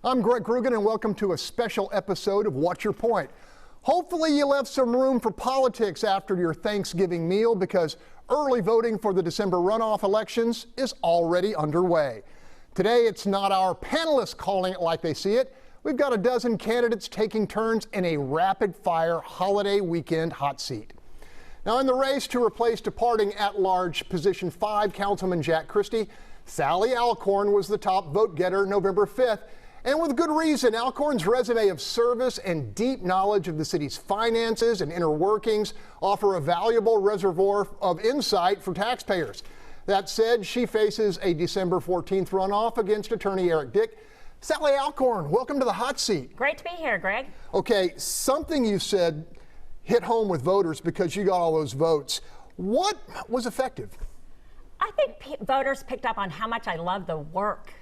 I'm Greg Groogan, and welcome to a special episode of What's Your Point? Hopefully you left some room for politics after your Thanksgiving meal, because early voting for the December runoff elections is already underway. Today, it's not our panelists calling it like they see it. We've got a dozen candidates taking turns in a rapid-fire holiday weekend hot seat. Now, in the race to replace departing at-large Position 5 Councilman Jack Christie, Sallie Alcorn was the top vote-getter November 5th. And with good reason. Alcorn's resume of service and deep knowledge of the city's finances and inner workings offer a valuable reservoir of insight for taxpayers. That said, she faces a December 14th runoff against attorney Eric Dick. Sallie Alcorn, welcome to the hot seat. Great to be here, Greg. Okay, something you said hit home with voters because you got all those votes. What was effective? I think voters picked up on how much I love the work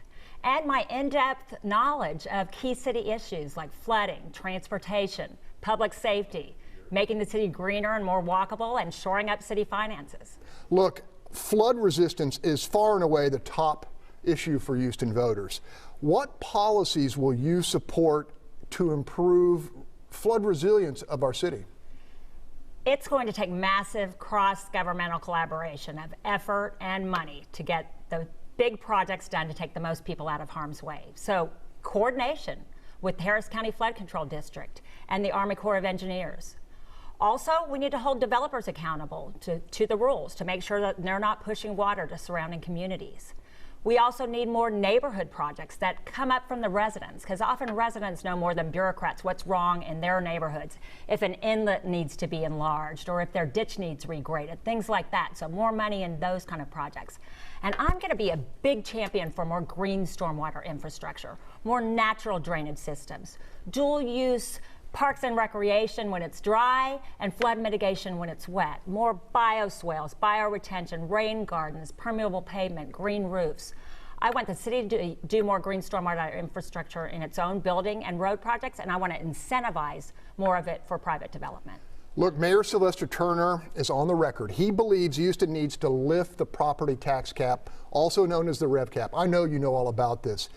and my in-depth knowledge of key city issues like flooding, transportation, public safety, making the city greener and more walkable, and shoring up city finances. Look, flood resistance is far and away the top issue for Houston voters. What policies will you support to improve flood resilience of our city? It's going to take massive cross-governmental collaboration of effort and money to get the big projects done to take the most people out of harm's way. So coordination with the Harris County Flood Control District and the Army Corps of Engineers. Also, we need to hold developers accountable to the rules to make sure that they're not pushing water to surrounding communities. We also need more neighborhood projects that come up from the residents, because often residents know more than bureaucrats what's wrong in their neighborhoods, if an inlet needs to be enlarged or if their ditch needs regraded, things like that. So more money in those kind of projects. And I'm going to be a big champion for more green stormwater infrastructure, more natural drainage systems, dual use parks and recreation when it's dry, and flood mitigation when it's wet. More bioswales, bioretention, rain gardens, permeable pavement, green roofs. I want the city to do more green stormwater infrastructure in its own building and road projects, and I want to incentivize more of it for private development. Look, Mayor Sylvester Turner is on the record. He believes Houston needs to lift the property tax cap, also known as the rev cap. I know you know all about this.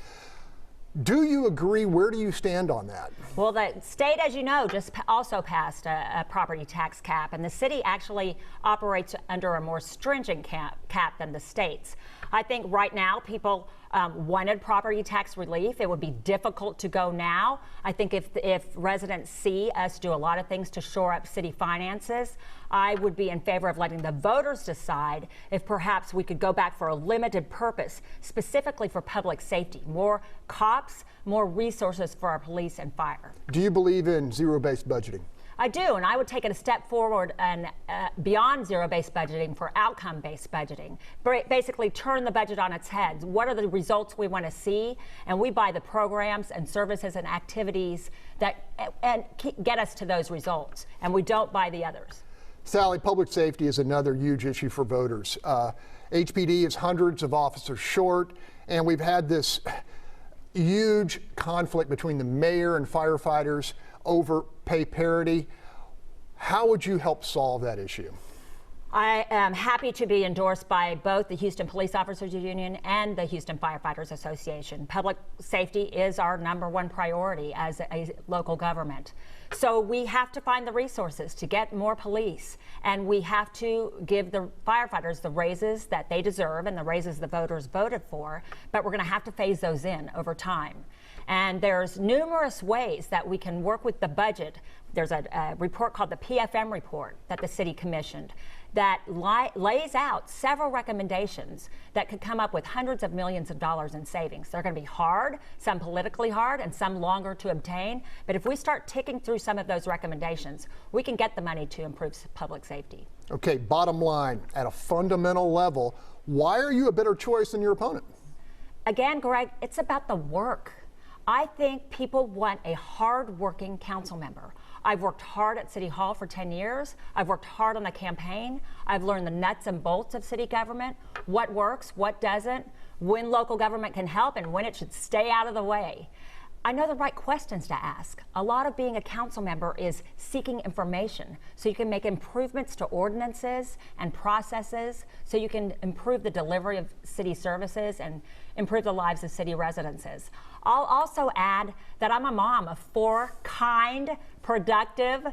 Do you agree? Where do you stand on that? Well, the state, as you know, just also passed a property tax cap, and the city actually operates under a more stringent cap than the states. I think right now people wanted property tax relief. It would be difficult to go now. I think if residents see us do a lot of things to shore up city finances, I would be in favor of letting the voters decide if perhaps we could go back for a limited purpose, specifically for public safety, more cops, more resources for our police and fire. Do you believe in zero-based budgeting? I do, and I would take it a step forward and beyond zero-based budgeting for outcome-based budgeting. Basically turn the budget on its head. What are the results we want to see? And we buy the programs and services and activities that get us to those results, and we don't buy the others. Sallie, public safety is another huge issue for voters. HPD is hundreds of officers short, and we've had this huge conflict between the mayor and firefighters over pay parity. How would you help solve that issue? I am happy to be endorsed by both the Houston Police Officers Union and the Houston Firefighters Association. Public safety is our #1 priority as a local government. So we have to find the resources to get more police, and we have to give the firefighters the raises that they deserve and the raises the voters voted for, but we're going to have to phase those in over time. And there's numerous ways that we can work with the budget. There's a report called the PFM report that the city commissioned that lays out several recommendations that could come up with hundreds of millions of dollars in savings. They're going to be hard, some politically hard, and some longer to obtain. But if we start ticking through some of those recommendations, we can get the money to improve public safety. Okay, bottom line, at a fundamental level, why are you a better choice than your opponent? Again, Greg, it's about the work. I think people want a hard-working council member. I've worked hard at City Hall for 10 years. I've worked hard on the campaign. I've learned the nuts and bolts of city government, what works, what doesn't, when local government can help, and when it should stay out of the way. I know the right questions to ask. A lot of being a council member is seeking information so you can make improvements to ordinances and processes so you can improve the delivery of city services and improve the lives of city residents. I'll also add that I'm a mom of 4 kind, productive,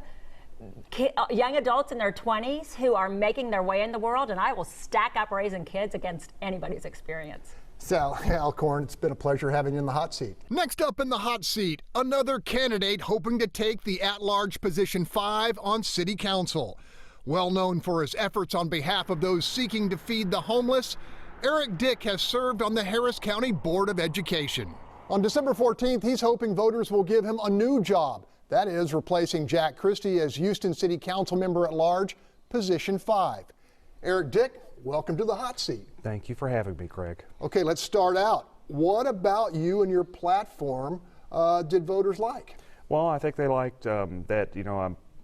young adults in their 20s who are making their way in the world, and I will stack up raising kids against anybody's experience. Sallie Alcorn, it's been a pleasure having you in the hot seat. Next up in the hot seat, another candidate hoping to take the at-large position 5 on City Council. Well known for his efforts on behalf of those seeking to feed the homeless, Eric Dick has served on the Harris County Board of Education. On December 14th, he's hoping voters will give him a new job. That is, replacing Jack Christie as Houston City Council member at large, position 5. Eric Dick, welcome to the hot seat. Thank you for having me, Craig. Okay, let's start out. What about you and your platform did voters like? Well, I think they liked that,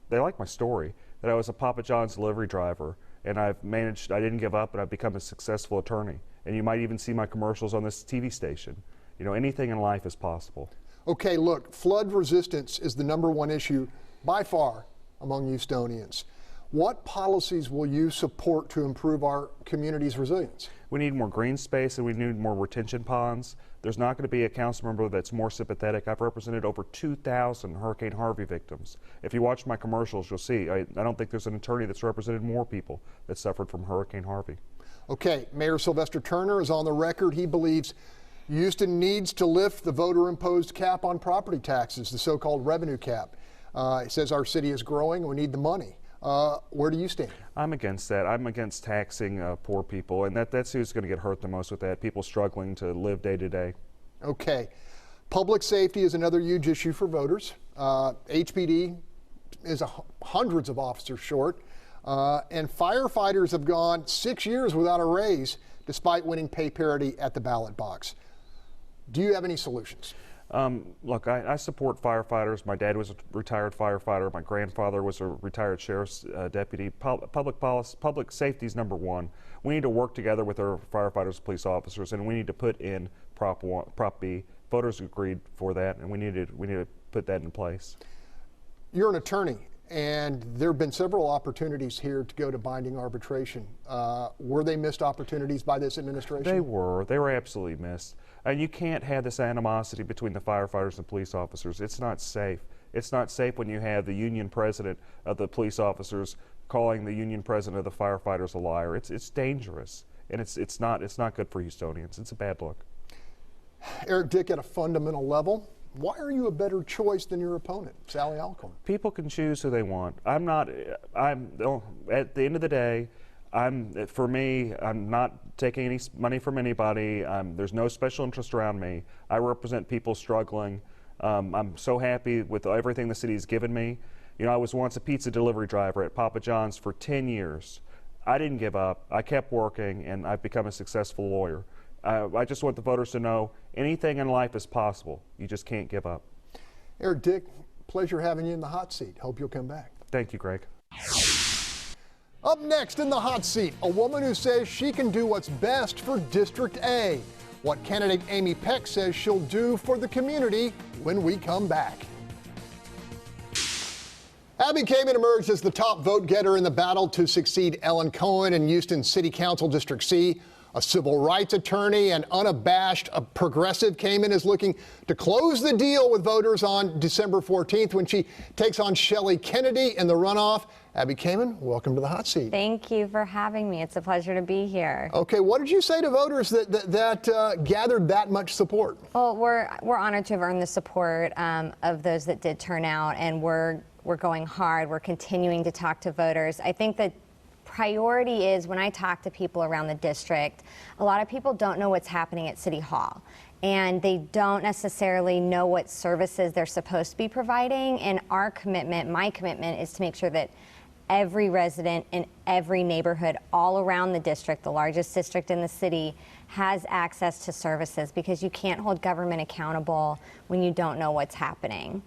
they liked my story, that I was a Papa John's delivery driver, and I didn't give up, and I've become a successful attorney. And you might even see my commercials on this TV station. Anything in life is possible. Okay, look, flood resistance is the #1 issue by far among Houstonians. What policies will you support to improve our community's resilience? We need more green space and we need more retention ponds. There's not going to be a council member that's more sympathetic. I've represented over 2,000 Hurricane Harvey victims. If you watch my commercials, you'll see I don't think there's an attorney that's represented more people that suffered from Hurricane Harvey. Okay, Mayor Sylvester Turner is on the record. He believes Houston needs to lift the voter-imposed cap on property taxes, the so-called revenue cap. He says our city is growing and we need the money. Where do you stand? I'm against that. I'm against taxing poor people, and that's who's going to get hurt the most with that, people struggling to live day to day. Okay. Public safety is another huge issue for voters. HPD is hundreds of officers short, and firefighters have gone 6 years without a raise despite winning pay parity at the ballot box. Do you have any solutions? Look, I support firefighters. My dad was a retired firefighter. My grandfather was a retired sheriff's deputy. Public safety is #1. We need to work together with our firefighters and police officers, and we need to put in Prop B. Voters agreed for that, and we need to put that in place. You're an attorney, and there have been several opportunities here to go to binding arbitration. Were they missed opportunities by this administration? They were absolutely missed. And you can't have this animosity between the firefighters and police officers. It's not safe. It's not safe when you have the union president of the police officers calling the union president of the firefighters a liar. It's dangerous, and it's not good for Houstonians. It's a bad look. Eric Dick, at a fundamental level, why are you a better choice than your opponent, Sallie Alcorn? People can choose who they want. At the end of the day, for me, I'm not taking any money from anybody. There's no special interest around me. I represent people struggling. I'm so happy with everything the city's given me. I was once a pizza delivery driver at Papa John's for 10 years. I didn't give up. I kept working, and I've become a successful lawyer. I just want the voters to know anything in life is possible. You just can't give up. Eric Dick, pleasure having you in the hot seat. Hope you'll come back. Thank you, Greg. Up next in the hot seat, a woman who says she can do what's best for District A. What candidate Amy Peck says she'll do for the community when we come back. Abbie Kamin emerged as the top vote getter in the battle to succeed Ellen Cohen in Houston City Council District C. A civil rights attorney and unabashed progressive, Kamin is looking to close the deal with voters on December 14th when she takes on Shelly Kennedy in the runoff. Abbie Kamin, welcome to the hot seat. Thank you for having me. It's a pleasure to be here. Okay, what did you say to voters that gathered that much support? Well, we're honored to have earned the support of those that did turn out, and we're going hard. We're continuing to talk to voters. I think that priority is, when I talk to people around the district, a lot of people don't know what's happening at City Hall, and they don't necessarily know what services they're supposed to be providing. And our commitment, my commitment, is to make sure that every resident in every neighborhood all around the district, the largest district in the city, has access to services, because you can't hold government accountable when you don't know what's happening.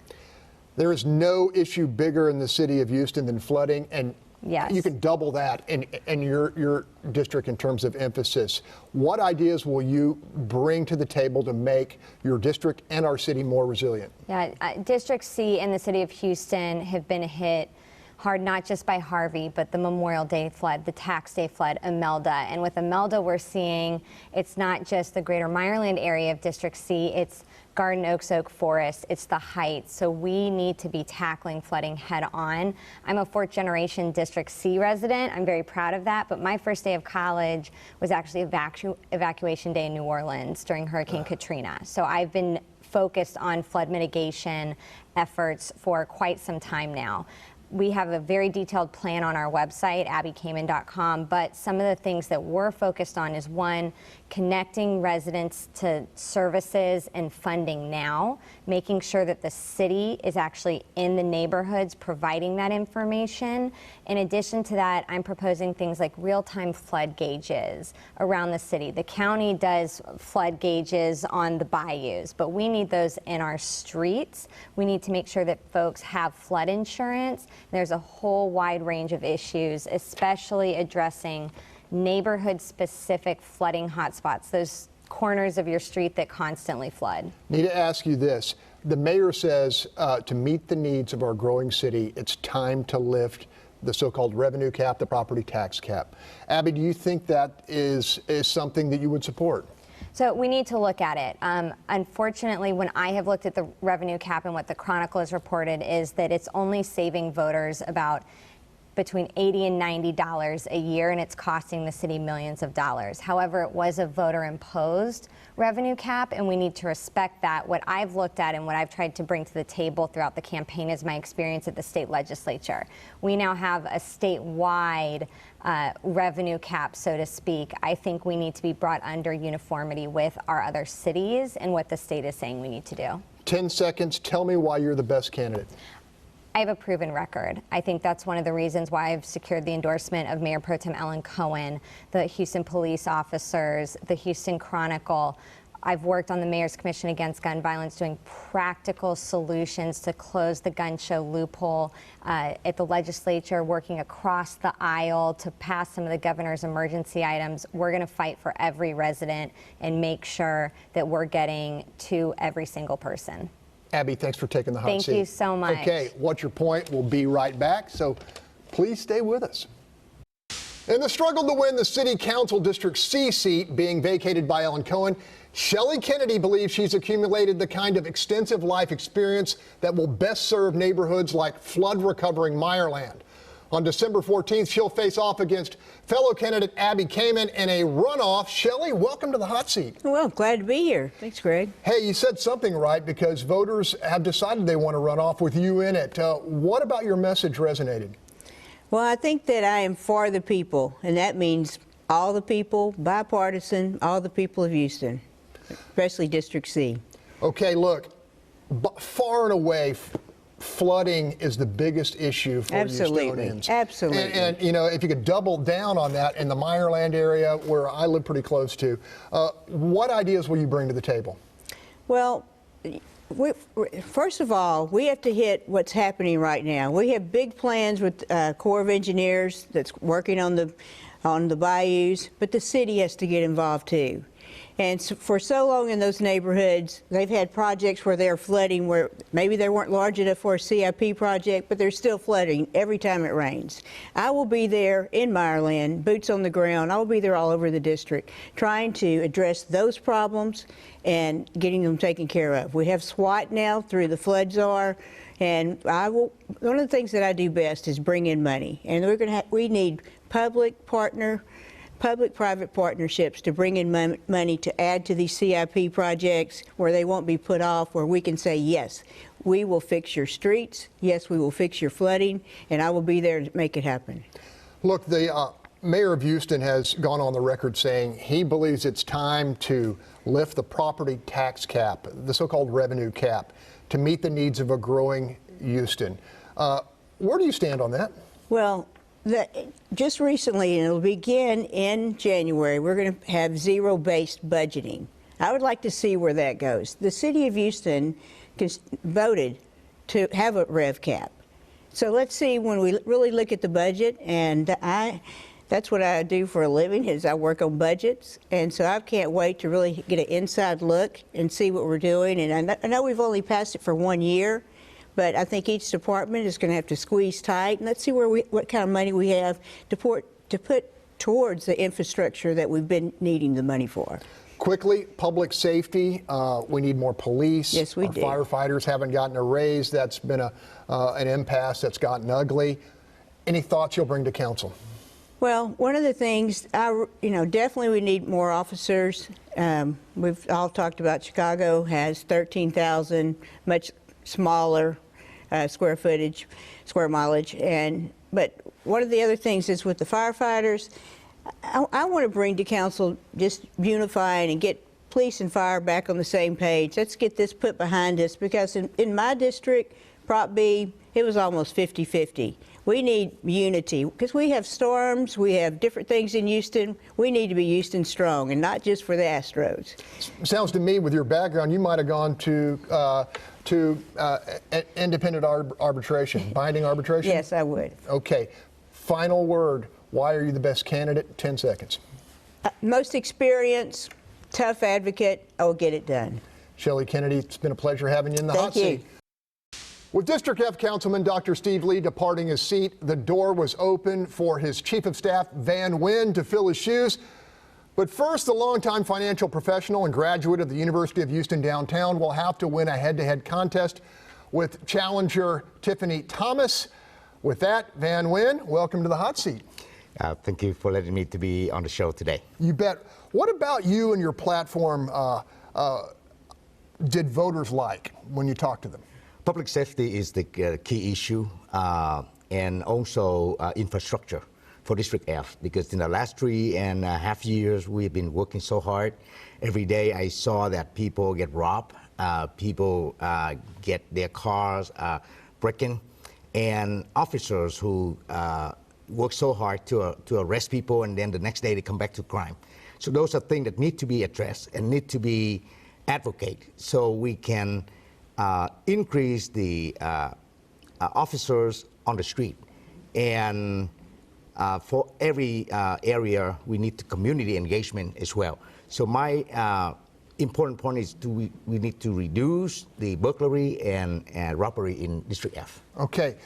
There is no issue bigger in the city of Houston than flooding, and Yes. You can double that in your district in terms of emphasis. What ideas will you bring to the table to make your district and our city more resilient? Yeah, District C and the city of Houston have been hit hard, not just by Harvey, but the Memorial Day flood, the Tax Day flood, Imelda. And with Imelda, we're seeing it's not just the greater Meyerland area of District C, it's Garden Oaks, Oak Forest, it's the Heights. So we need to be tackling flooding head on. I'm a fourth generation District C resident. I'm very proud of that. But my first day of college was actually evacuation day in New Orleans during Hurricane Katrina. So I've been focused on flood mitigation efforts for quite some time now. We have a very detailed plan on our website, abbykamin.com, but some of the things that we're focused on is, one, connecting residents to services and funding now, making sure that the city is actually in the neighborhoods providing that information. In addition to that, I'm proposing things like real-time flood gauges around the city. The county does flood gauges on the bayous, but we need those in our streets. We need to make sure that folks have flood insurance. There's a whole wide range of issues, especially addressing neighborhood-specific flooding hotspots, those corners of your street that constantly flood. Need to ask you this. The mayor says to meet the needs of our growing city, it's time to lift the so-called revenue cap, the property tax cap. Abbie, do you think that is something that you would support? So we need to look at it. Unfortunately, when I have looked at the revenue cap and what the Chronicle has reported is that it's only saving voters about between $80 and $90 a year, and it's costing the city millions of dollars. However, it was a voter-imposed revenue cap, and we need to respect that. What I've looked at and what I've tried to bring to the table throughout the campaign is my experience at the state legislature. We now have a statewide revenue cap, so to speak. I think we need to be brought under uniformity with our other cities and what the state is saying we need to do. 10 seconds. Tell me why you're the best candidate. I have a proven record. I think that's one of the reasons why I've secured the endorsement of Mayor Pro Tem Ellen Cohen, the Houston police officers, the Houston Chronicle. I've worked on the Mayor's Commission Against Gun Violence doing practical solutions to close the gun show loophole at the legislature, working across the aisle to pass some of the governor's emergency items. We're going to fight for every resident and make sure that we're getting to every single person. Abbie, thanks for taking the hot seat. Thank you so much. Okay, what's your point? We'll be right back, so please stay with us. In the struggle to win the City Council District C seat being vacated by Ellen Cohen, Shelly Kennedy believes she's accumulated the kind of extensive life experience that will best serve neighborhoods like flood-recovering Meyerland. On December 14th, she'll face off against fellow candidate Abbie Kamin in a runoff. Shelly, welcome to the hot seat. Well, glad to be here. Thanks, Greg. Hey, you said something right because voters have decided they want to run off with you in it. What about your message resonated? Well, I think that I am for the people, and that means all the people, bipartisan, all the people of Houston, especially District C. Okay, look, far and away, flooding is the biggest issue for Houstonians. Absolutely. And, you know, if you could double down on that in the Meyerland area where I live pretty close to, what ideas will you bring to the table? Well, first of all, we have to hit what's happening right now. We have big plans with Corps of Engineers that's working on the bayous, but the city has to get involved too. And so for so long in those neighborhoods, they've had projects where they're flooding, where maybe they weren't large enough for a CIP project, but they're still flooding every time it rains. I will be there in Meyerland, boots on the ground. I will be there all over the district, trying to address those problems and getting them taken care of. We have SWAT now through the flood czar, and one of the things that I do best is bring in money. And we need public-private partnerships to bring in money to add to these CIP projects where they won't be put off, where we can say, yes, we will fix your streets, yes, we will fix your flooding, and I will be there to make it happen. Look, the mayor of Houston has gone on the record saying he believes it's time to lift the property tax cap, the so-called revenue cap, to meet the needs of a growing Houston. Where do you stand on that? Well, just recently, and it'll begin in January, we're going to have zero-based budgeting. I would like to see where that goes. The city of Houston voted to have a rev cap. So let's see when we really look at the budget, and that's what I do for a living, is I work on budgets, and so I can't wait to really get an inside look and see what we're doing. And I know we've only passed it for 1 year, but I think each department is going to have to squeeze tight, and let's see what kind of money we have to put towards the infrastructure that we've been needing the money for. Quickly, public safety, we need more police. Yes, we do. Firefighters haven't gotten a raise. That's been an impasse that's gotten ugly. Any thoughts you'll bring to council? Well, one of the things, definitely we need more officers. We've all talked about Chicago has 13,000, much smaller square mileage. But one of the other things is with the firefighters, I want to bring to council just unifying and get police and fire back on the same page. Let's get this put behind us, because in my district, Prop B, it was almost 50-50. We need unity, because we have storms, we have different things in Houston. We need to be Houston strong, and not just for the Astros. Sounds to me, with your background, you might have gone to independent arbitration, binding arbitration? Yes, I would. Okay. Final word. Why are you the best candidate? 10 seconds. Most experience, tough advocate, I will get it done. Shelly Kennedy, it's been a pleasure having you in the hot seat. With District F Councilman Dr. Steve Lee departing his seat, the door was open for his Chief of Staff, Van Huynh, to fill his shoes. But first, the longtime financial professional and graduate of the University of Houston downtown will have to win a head-to-head contest with challenger Tiffany Thomas. With that, Van Huynh, welcome to the hot seat. Thank you for letting me to be on the show today. You bet. What about you and your platform did voters like when you talked to them? Public safety is the key issue, and also infrastructure for District F, because in the last 3.5 years, we've been working so hard. Every day I saw that people get robbed, people get their cars broken, and officers who work so hard to arrest people, and then the next day they come back to crime. So those are things that need to be addressed and need to be advocated, so we can increase the officers on the street. And for every area, we need the community engagement as well. So my important point is we need to reduce the burglary and robbery in District F. Okay.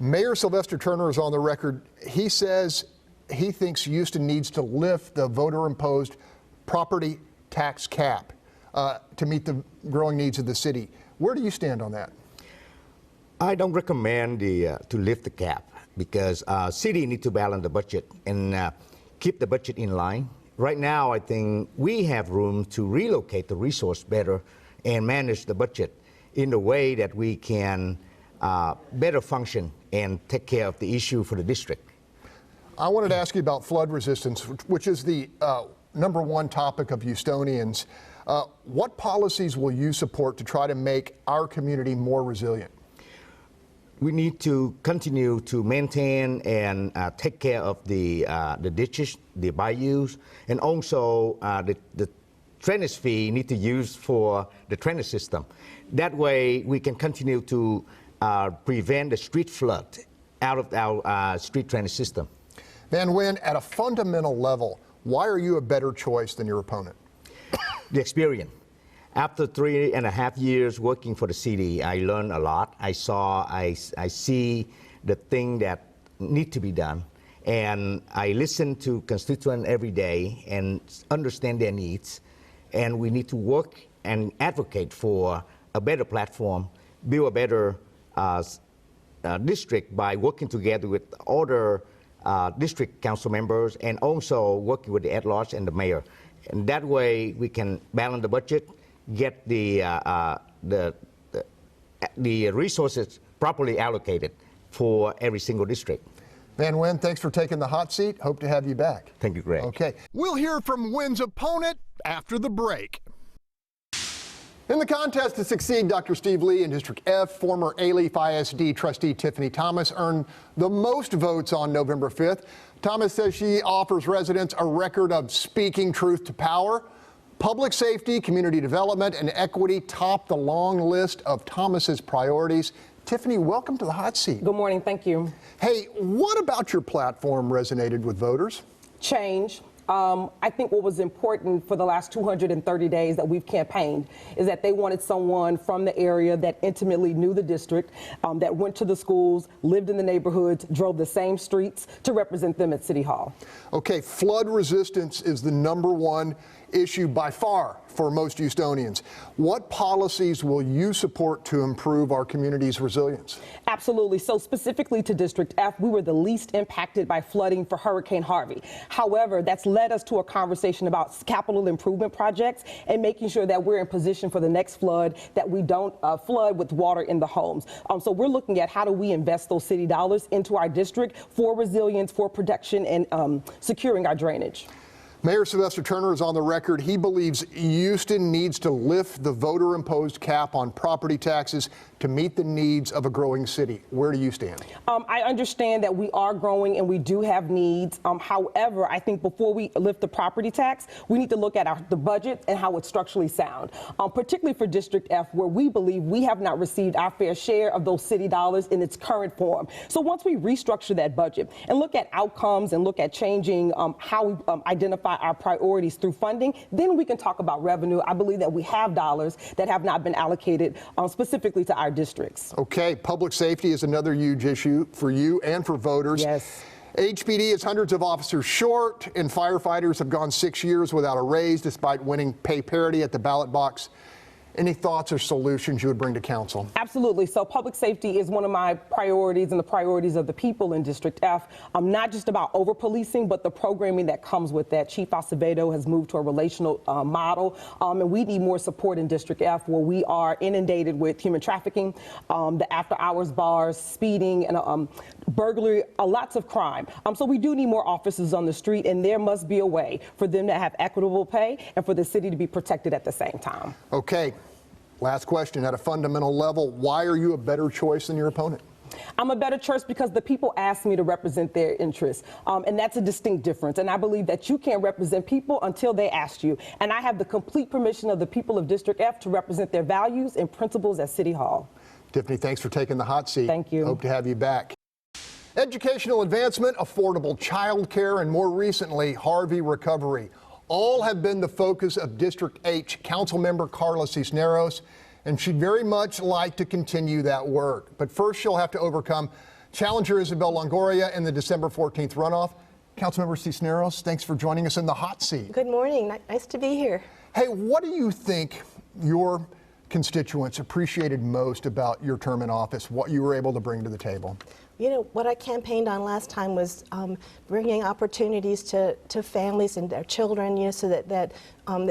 Mayor Sylvester Turner is on the record. He says he thinks Houston needs to lift the voter-imposed property tax cap to meet the growing needs of the city. Where do you stand on that? I don't recommend to lift the cap, because city need to balance the budget and keep the budget in line. Right now, I think we have room to relocate the resource better and manage the budget in a way that we can better function and take care of the issue for the district. I wanted to ask you about flood resistance, which is the #1 topic of Houstonians. What policies will you support to try to make our community more resilient? We need to continue to maintain and take care of the ditches, the bayous, and also the drainage fee need to use for the drainage system. That way we can continue to prevent the street flood out of our street drainage system. Van Huynh, at a fundamental level, why are you a better choice than your opponent? The experience. After 3.5 years working for the city, I learned a lot. I see the thing that need to be done, and I listen to constituents every day and understand their needs. And we need to work and advocate for a better platform, build a better district by working together with other district council members, and also working with the at-large and the mayor. And that way we can balance the budget, get the resources properly allocated for every single district. Van Huynh, thanks for taking the hot seat. Hope to have you back. Thank you, Greg. Okay. We'll hear from Huynn's opponent after the break. In the contest to succeed Dr. Steve Lee in District F, former Alief ISD trustee Tiffany Thomas earned the most votes on November 5th. Thomas says she offers residents a record of speaking truth to power. Public safety, community development, and equity top the long list of Thomas's priorities. Tiffany, welcome to the hot seat. Good morning, thank you. Hey, what about your platform resonated with voters? Change. I think what was important for the last 230 days that we've campaigned is that they wanted someone from the area that intimately knew the district, that went to the schools, lived in the neighborhoods, drove the same streets to represent them at City Hall. Okay, flood resistance is the #1 issue by far for most Houstonians. What policies will you support to improve our community's resilience? Absolutely. So specifically to District F, we were the least impacted by flooding for Hurricane Harvey. However, that's led us to a conversation about capital improvement projects and making sure that we're in position for the next flood, that we don't flood with water in the homes. So we're looking at how do we invest those city dollars into our district for resilience, for protection, and securing our drainage. Mayor Sylvester Turner is on the record. He believes Houston needs to lift the voter-imposed cap on property taxes to meet the needs of a growing city. Where do you stand? I understand that we are growing and we do have needs. However, I think before we lift the property tax, we need to look at the budget and how it's structurally sound, particularly for District F, where we believe we have not received our fair share of those city dollars in its current form. So once we restructure that budget and look at outcomes and look at changing how we identify our priorities through funding, then we can talk about revenue. I believe that we have dollars that have not been allocated specifically to our districts. Okay, public safety is another huge issue for you and for voters. Yes. HPD is hundreds of officers short, and firefighters have gone 6 years without a raise despite winning pay parity at the ballot box. Any thoughts or solutions you would bring to council? Absolutely. So public safety is one of my priorities and the priorities of the people in District F. Not just about over-policing, but the programming that comes with that. Chief Acevedo has moved to a relational model, and we need more support in District F, where we are inundated with human trafficking, the after-hours bars, speeding, and burglary, lots of crime. So we do need more officers on the street, and there must be a way for them to have equitable pay and for the city to be protected at the same time. Okay. Last question, at a fundamental level, why are you a better choice than your opponent? I'm a better choice because the people asked me to represent their interests, and that's a distinct difference. And I believe that you can't represent people until they ask you. And I have the complete permission of the people of District F to represent their values and principles at City Hall. Tiffany, thanks for taking the hot seat. Thank you. Hope to have you back. Educational advancement, affordable child care, and more recently, Harvey recovery. All have been the focus of District H Councilmember Karla Cisneros, and she'd very much like to continue that work. But first, she'll have to overcome challenger Isabel Longoria in the December 14th runoff. Councilmember Cisneros, thanks for joining us in the hot seat. Good morning. Nice to be here. Hey, what do you think your constituents appreciated most about your term in office, what you were able to bring to the table? You know, what I campaigned on last time was bringing opportunities to families and their children, you know, so that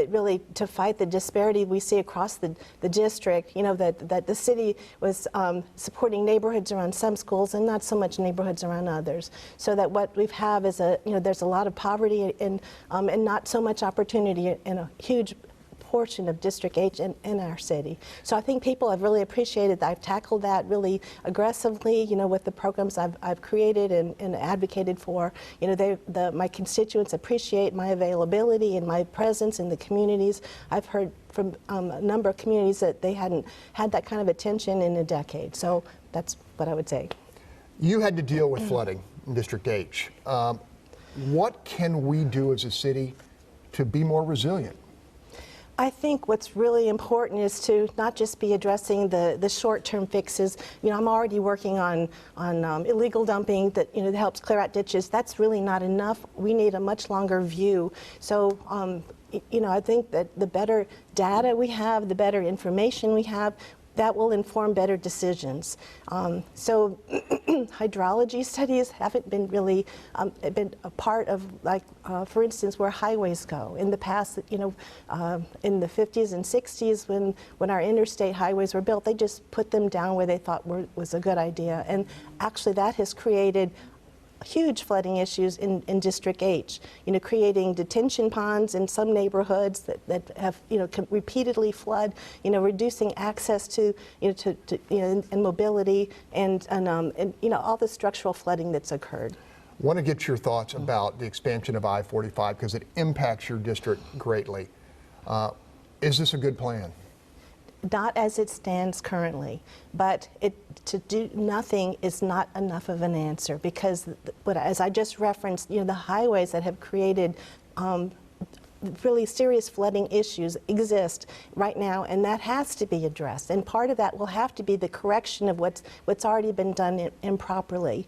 really to fight the disparity we see across the district, you know, that the city was supporting neighborhoods around some schools and not so much neighborhoods around others. So that what we have is there's a lot of poverty and not so much opportunity in a huge portion of District H in our city. So I think people have really appreciated that I've tackled that really aggressively, you know, with the programs I've created and advocated for. You know, my constituents appreciate my availability and my presence in the communities. I've heard from a number of communities that they hadn't had that kind of attention in a decade. So that's what I would say. You had to deal with flooding in District H. What can we do as a city to be more resilient? I think what's really important is to not just be addressing the short-term fixes. You know, I'm already working on illegal dumping that, you know, that helps clear out ditches. That's really not enough. We need a much longer view. So, you know, I think that the better data we have, the better information we have, that will inform better decisions. So hydrology studies haven't been really been a part of, like, for instance, where highways go. In the past, you know, in the 50s and 60s, when our interstate highways were built, they just put them down where they thought was a good idea. And actually that has created huge flooding issues in District H, you know, creating detention ponds in some neighborhoods that have, you know, repeatedly flood, you know, reducing access to, you know, and mobility and you know, all the structural flooding that's occurred. I want to get your thoughts about the expansion of I-45 because it impacts your district greatly. Is this a good plan? not as it stands currently, but to do nothing is not enough of an answer, because as I just referenced, the highways that have created really serious flooding issues exist right now, and that has to be addressed. And part of that will have to be the correction of what's already been done improperly.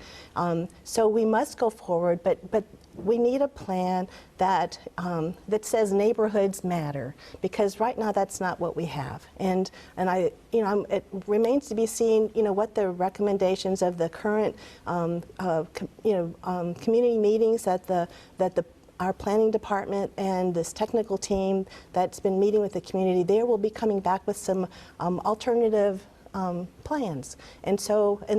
So we must go forward, but we need a plan that that says neighborhoods matter, because right now that's not what we have. And it remains to be seen, what the recommendations of the current community meetings that our planning department and this technical team that's been meeting with the community, they will be coming back with some alternative plans. And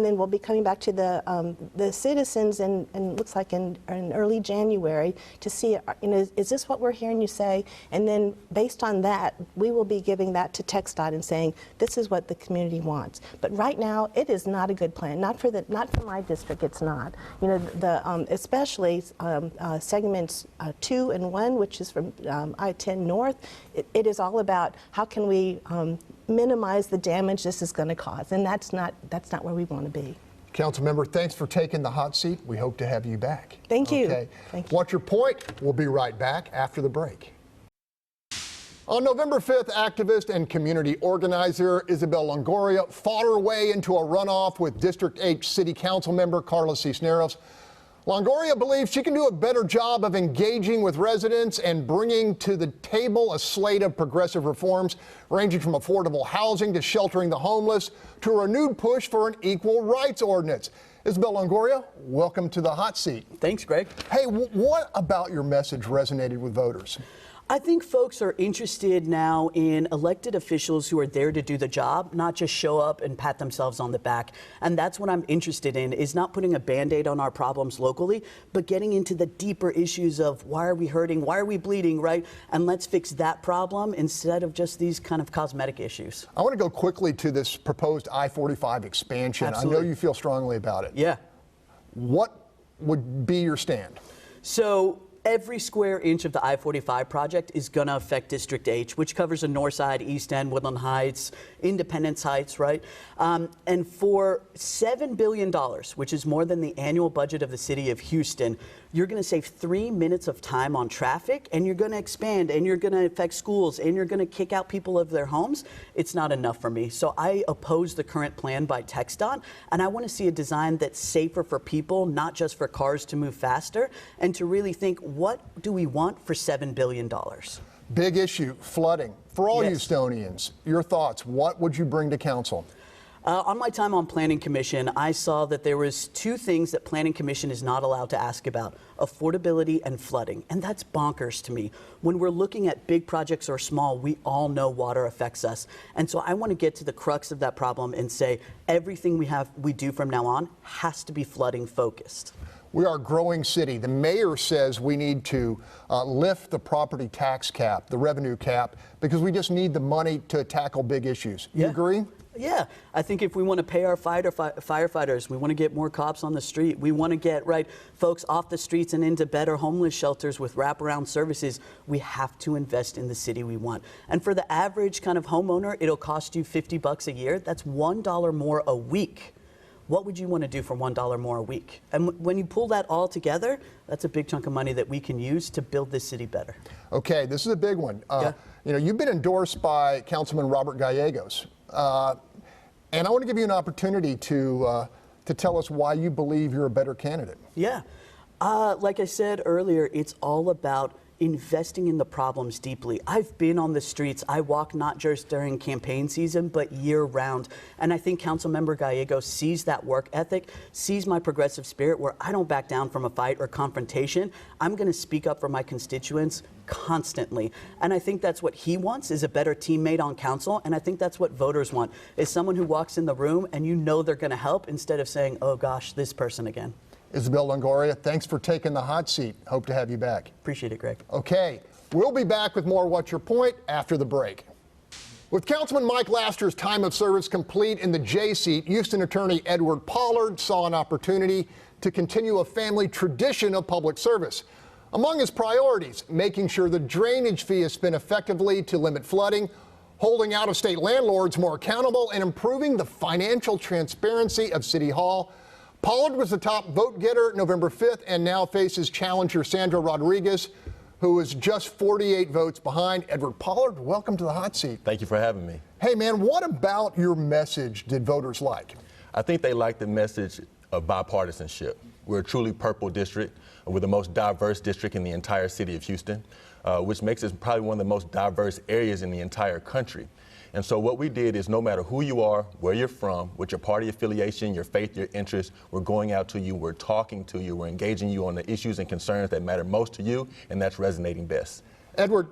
then we'll be coming back to the citizens, and looks like in early January, to see, is this what we're hearing you say? And then based on that, we will be giving that to TxDOT and saying, this is what the community wants. But right now, it is not a good plan. Not for my district, it's not. Especially segments 2 and 1, which is from I-10 North, it is all about how can we minimize the damage this is going to cause, and that's not where we want to be. Councilmember, thanks for taking the hot seat. We hope to have you back. Thank you. Okay. Thank you. What's your point? We'll be right back after the break. On November 5th, activist and community organizer Isabel Longoria fought her way into a runoff with District 8 City Council member Karla Cisneros. Longoria believes she can do a better job of engaging with residents and bringing to the table a slate of progressive reforms ranging from affordable housing to sheltering the homeless to a renewed push for an equal rights ordinance. Isabel Longoria, welcome to the hot seat. Thanks, Greg. Hey, what about your message resonated with voters? I think folks are interested now in elected officials who are there to do the job, not just show up and pat themselves on the back. And that's what I'm interested in, is not putting a Band-Aid on our problems locally, but getting into the deeper issues of why are we hurting, why are we bleeding, right? And let's fix that problem instead of just these kind of cosmetic issues. I want to go quickly to this proposed I-45 expansion. Absolutely. I know you feel strongly about it. Yeah. What would be your stand? So every square inch of the I-45 project is going to affect District H, which covers the north side, East End, Woodland Heights, Independence Heights, right? And for $7 billion, which is more than the annual budget of the city of Houston, you're going to save 3 minutes of time on traffic, and you're going to expand, and you're going to affect schools, and you're going to kick out people of their homes. It's not enough for me. So I oppose the current plan by TxDOT, and I want to see a design that's safer for people, not just for cars to move faster, and to really think, what do we want for $7 billion? Big issue, flooding. For all Yes. Houstonians, your thoughts, what would you bring to council? On my time on Planning Commission, I saw that there was 2 things that Planning Commission is not allowed to ask about: affordability and flooding. And that's bonkers to me. When we're looking at big projects or small, we all know water affects us. And so I want to get to the crux of that problem and say everything we do from now on has to be flooding focused. We are a growing city. The mayor says we need to lift the property tax cap, the revenue cap, because we just need the money to tackle big issues. You agree? Yeah, I think if we want to pay our firefighters, we want to get more cops on the street, we want to get folks off the streets and into better homeless shelters with wraparound services, we have to invest in the city we want. And for the average kind of homeowner, it'll cost you $50 a year. That's $1 more a week. What would you want to do for $1 more a week? And when you pull that all together, that's a big chunk of money that we can use to build this city better. Okay, this is a big one. Yeah. You've been endorsed by Councilman Robert Gallegos, and I want to give you an opportunity to tell us why you believe you're a better candidate. Yeah, like I said earlier, it's all about investing in the problems deeply. I've been on the streets. I walk not just during campaign season, but year round. And I think Councilmember Gallegos sees that work ethic, sees my progressive spirit where I don't back down from a fight or confrontation. I'm going to speak up for my constituents constantly. And I think that's what he wants, is a better teammate on council. And I think that's what voters want, is someone who walks in the room and you know they're going to help instead of saying, oh gosh, this person again. Isabel Longoria, thanks for taking the hot seat. Hope to have you back. Appreciate it, Greg. Okay, we'll be back with more What's Your Point after the break. With Councilman Mike Laster's time of service complete in the J seat, Houston attorney Edward Pollard saw an opportunity to continue a family tradition of public service. Among his priorities, making sure the drainage fee is spent effectively to limit flooding, holding out-of-state landlords more accountable, and improving the financial transparency of City Hall. Pollard was the top vote getter November 5th and now faces challenger Sandra Rodriguez, who is just 48 votes behind. Edward Pollard, welcome to the hot seat. Thank you for having me. Hey, man, what about your message did voters like? I think they like the message of bipartisanship. We're a truly purple district. We're the most diverse district in the entire city of Houston, which makes us probably one of the most diverse areas in the entire country. And so what we did is no matter who you are, where you're from, what your party affiliation, your faith, your interests, we're going out to you, we're talking to you, we're engaging you on the issues and concerns that matter most to you, and that's resonating best. Edward,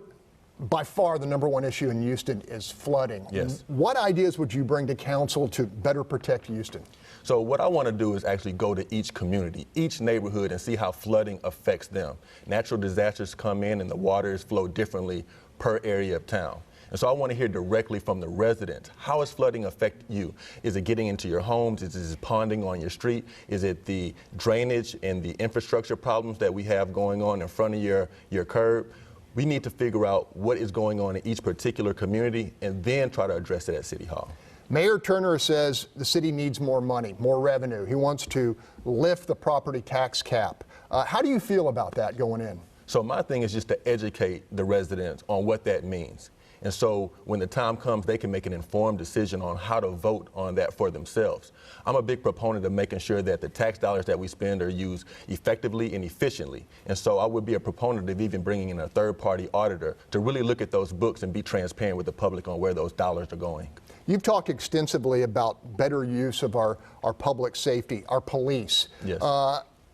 by far the #1 issue in Houston is flooding. Yes. What ideas would you bring to council to better protect Houston? So what I want to do is actually go to each community, each neighborhood, and see how flooding affects them. Natural disasters come in and the waters flow differently per area of town. And so I want to hear directly from the residents. How does flooding affect you? Is it getting into your homes? Is it ponding on your street? Is it the drainage and the infrastructure problems that we have going on in front of your curb? We need to figure out what is going on in each particular community and then try to address it at City Hall. Mayor Turner says the city needs more money, more revenue. He wants to lift the property tax cap. How do you feel about that going in? So my thing is just to educate the residents on what that means. And so when the time comes, they can make an informed decision on how to vote on that for themselves. I'm a big proponent of making sure that the tax dollars that we spend are used effectively and efficiently. And so I would be a proponent of even bringing in a third-party auditor to really look at those books and be transparent with the public on where those dollars are going. You've talked extensively about better use of our public safety, our police. Yes.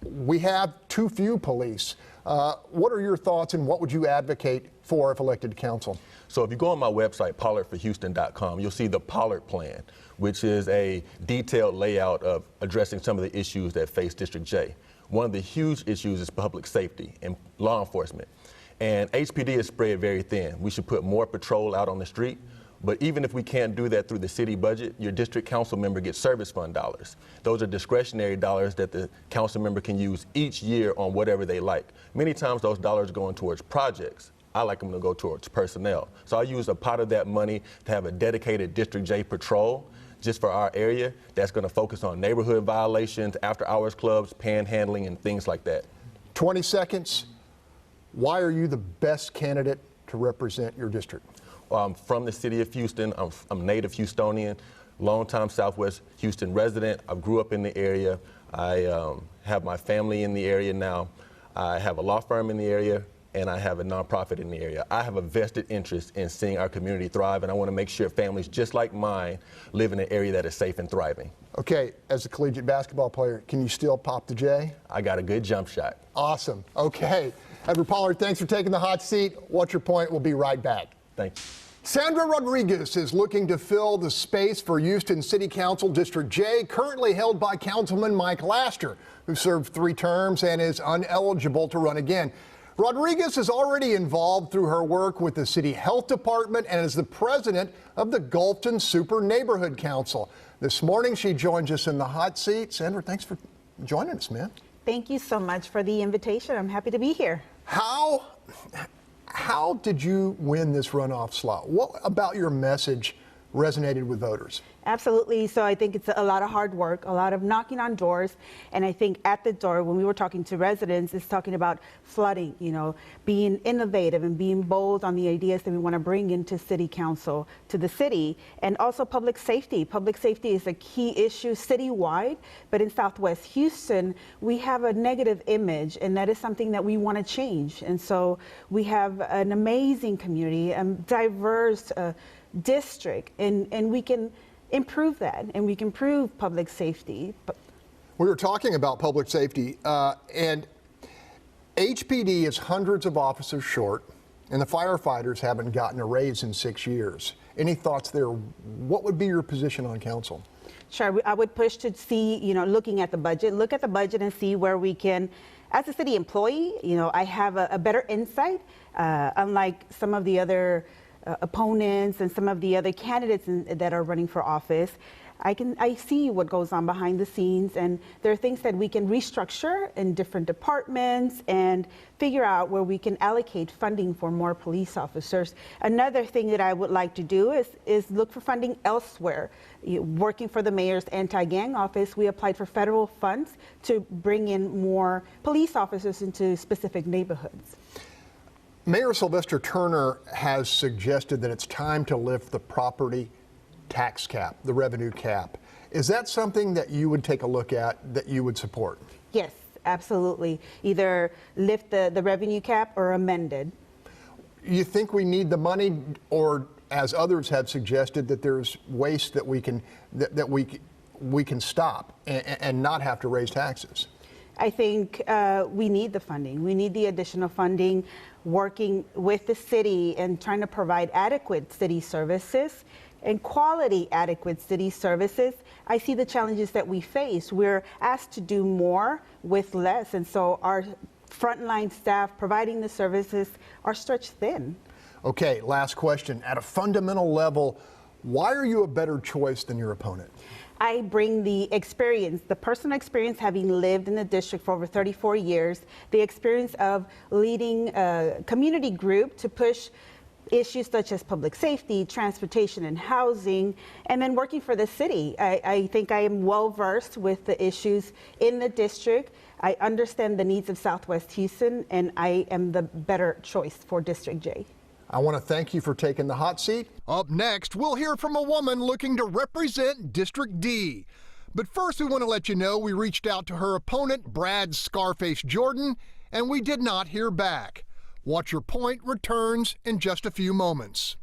We have too few police. What are your thoughts and what would you advocate for if elected to council? So if you go on my website, pollardforhouston.com, you'll see the Pollard Plan, which is a detailed layout of addressing some of the issues that face District J. One of the huge issues is public safety and law enforcement. And HPD is spread very thin. We should put more patrol out on the street. But even if we can't do that through the city budget, your district council member gets service fund dollars. Those are discretionary dollars that the council member can use each year on whatever they like. Many times those dollars are going towards projects. I like them to go towards personnel. So I use a pot of that money to have a dedicated District J patrol just for our area that's going to focus on neighborhood violations, after hours clubs, panhandling, and things like that. 20 seconds. Why are you the best candidate to represent your district? I'm from the city of Houston. I'm native Houstonian, longtime Southwest Houston resident. I grew up in the area. I have my family in the area now. I have a law firm in the area, and I have a nonprofit in the area. I have a vested interest in seeing our community thrive, and I want to make sure families just like mine live in an area that is safe and thriving. Okay, as a collegiate basketball player, can you still pop the J? I got a good jump shot. Awesome. Okay. Edward Pollard, thanks for taking the hot seat. What's your point? We'll be right back. Thank you. Sandra Rodriguez is looking to fill the space for Houston City Council District J, currently held by Councilman Mike Laster, who served 3 terms and is ineligible to run again. Rodriguez is already involved through her work with the City Health Department and is the president of the Gulfton Super Neighborhood Council. This morning, she joins us in the hot seat. Sandra, thanks for joining us, man. Thank you so much for the invitation. I'm happy to be here. How did you win this runoff slot? What about your message resonated with voters? Absolutely. So I think it's a lot of hard work, a lot of knocking on doors. And I think at the door, when we were talking to residents, it's talking about flooding, you know, being innovative and being bold on the ideas that we want to bring into city council, to the city, and also public safety. Public safety is a key issue citywide, but in Southwest Houston, we have a negative image, and that is something that we want to change. And so we have an amazing community, a diverse district, and we can improve that, and we can improve public safety. We were talking about public safety, and HPD is hundreds of officers short, and the firefighters haven't gotten a raise in 6 years. Any thoughts there? What would be your position on council? Sure, I would push to see, you know, looking at the budget, look at the budget and see where we can, as a city employee, you know, I have a better insight, unlike some of the other opponents and some of the other candidates that are running for office. I see what goes on behind the scenes, and there are things that we can restructure in different departments and figure out where we can allocate funding for more police officers. Another thing that I would like to do is look for funding elsewhere. Working for the mayor's anti-gang office, we applied for federal funds to bring in more police officers into specific neighborhoods. Mayor Sylvester Turner has suggested that it's time to lift the property tax cap, the revenue cap. Is that something that you would take a look at, that you would support? Yes, absolutely. Either lift the revenue cap or amend it. You think we need the money, or as others have suggested, that there's waste that we can we can stop and not have to raise taxes? I think we need the funding. We need the additional funding, working with the city and trying to provide adequate city services and quality adequate city services. I see the challenges that we face. We're asked to do more with less, and so our frontline staff providing the services are stretched thin. Okay, last question. At a fundamental level, why are you a better choice than your opponent? I bring the experience, the personal experience, having lived in the district for over 34 years, the experience of leading a community group to push issues such as public safety, transportation, and housing, and then working for the city. I think I am well versed with the issues in the district. I understand the needs of Southwest Houston, and I am the better choice for District J. I want to thank you for taking the hot seat. Up next, we'll hear from a woman looking to represent District D. But first, we want to let you know we reached out to her opponent, Brad Scarface Jordan, and we did not hear back. Watch Your Point returns in just a few moments.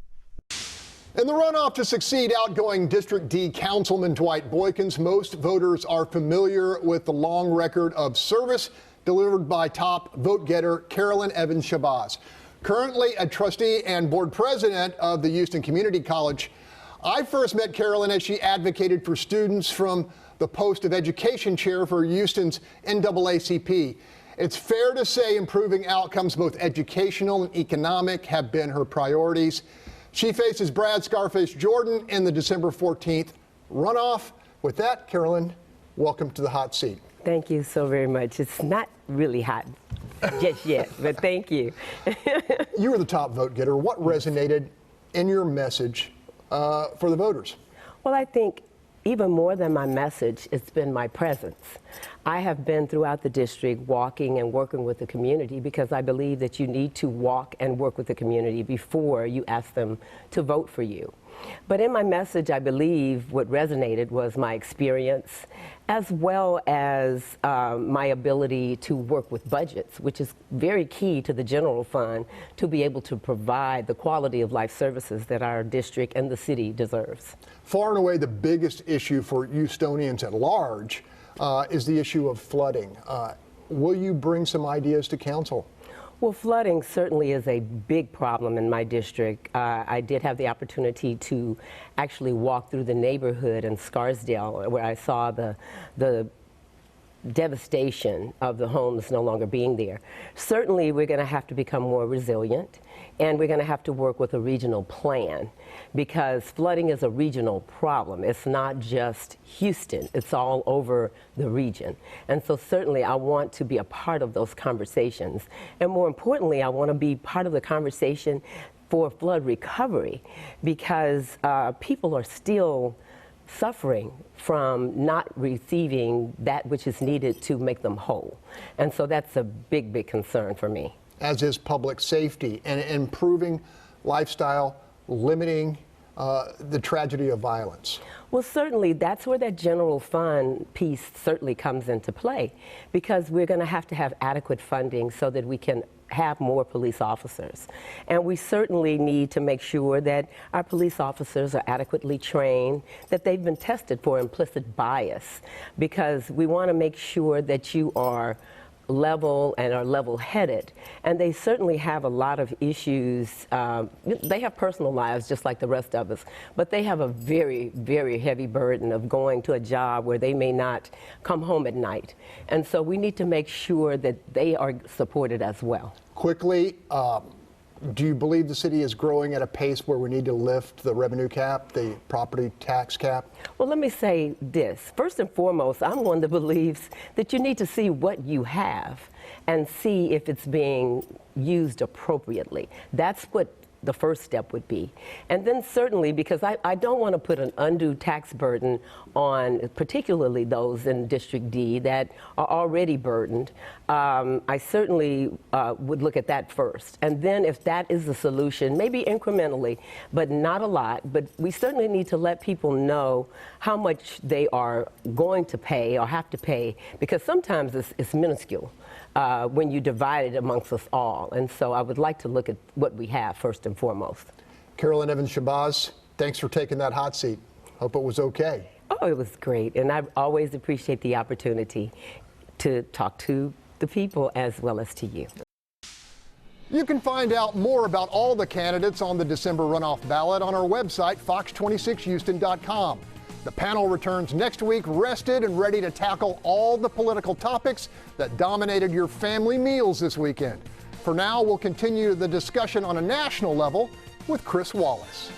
In the runoff to succeed outgoing District D Councilman Dwight Boykins, most voters are familiar with the long record of service delivered by top vote getter Carolyn Evans-Shabazz. Currently a trustee and board president of the Houston Community College, I first met Carolyn as she advocated for students from the post of education chair for Houston's NAACP. It's fair to say improving outcomes, both educational and economic, have been her priorities. She faces Brad Scarface Jordan in the December 14th runoff. With that, Carolyn, welcome to the hot seat. Thank you so very much. It's not really hot just yet, but thank you. You were the top vote getter. What resonated in your message for the voters? Well, I think even more than my message, it's been my presence. I have been throughout the district walking and working with the community because I believe that you need to walk and work with the community before you ask them to vote for you. But in my message, I believe what resonated was my experience, as well as my ability to work with budgets, which is very key to the general fund to be able to provide the quality of life services that our district and the city deserves. Far and away the biggest issue for Houstonians at large is the issue of flooding. Will you bring some ideas to council? Well, flooding certainly is a big problem in my district. I did have the opportunity to actually walk through the neighborhood in Scarsdale where I saw the devastation of the homes no longer being there. Certainly, we're going to have to become more resilient, and we're going to have to work with a regional plan because flooding is a regional problem. It's not just Houston, it's all over the region. And so certainly I want to be a part of those conversations. And more importantly, I want to be part of the conversation for flood recovery because people are still suffering from not receiving that which is needed to make them whole. And so that's a big, big concern for me. As is public safety and improving lifestyle, limiting the tragedy of violence. Well, certainly that's where that general fund piece certainly comes into play because we're going to have adequate funding so that we can have more police officers. And we certainly need to make sure that our police officers are adequately trained, that they've been tested for implicit bias, because we want to make sure that you are level and are level-headed. And they certainly have a lot of issues. They have personal lives just like the rest of us, but they have a very, very heavy burden of going to a job where they may not come home at night. And so we need to make sure that they are supported as well. Quickly, Do you believe the city is growing at a pace where we need to lift the revenue cap, the property tax cap? Well, let me say this. First and foremost, I'm one that believes that you need to see what you have and see if it's being used appropriately. That's what the first step would be. And then certainly, because I don't want to put an undue tax burden on particularly those in District D that are already burdened, I certainly would look at that first. And then if that is the solution, maybe incrementally, but not a lot, but we certainly need to let people know how much they are going to pay or have to pay, because sometimes it's minuscule. When you divide it amongst us all. And so I would like to look at what we have first and foremost. Carolyn Evans-Shabazz, thanks for taking that hot seat. Hope it was okay. Oh, it was great. And I always appreciate the opportunity to talk to the people as well as to you. You can find out more about all the candidates on the December runoff ballot on our website, fox26houston.com. The panel returns next week, rested and ready to tackle all the political topics that dominated your family meals this weekend. For now, we'll continue the discussion on a national level with Chris Wallace.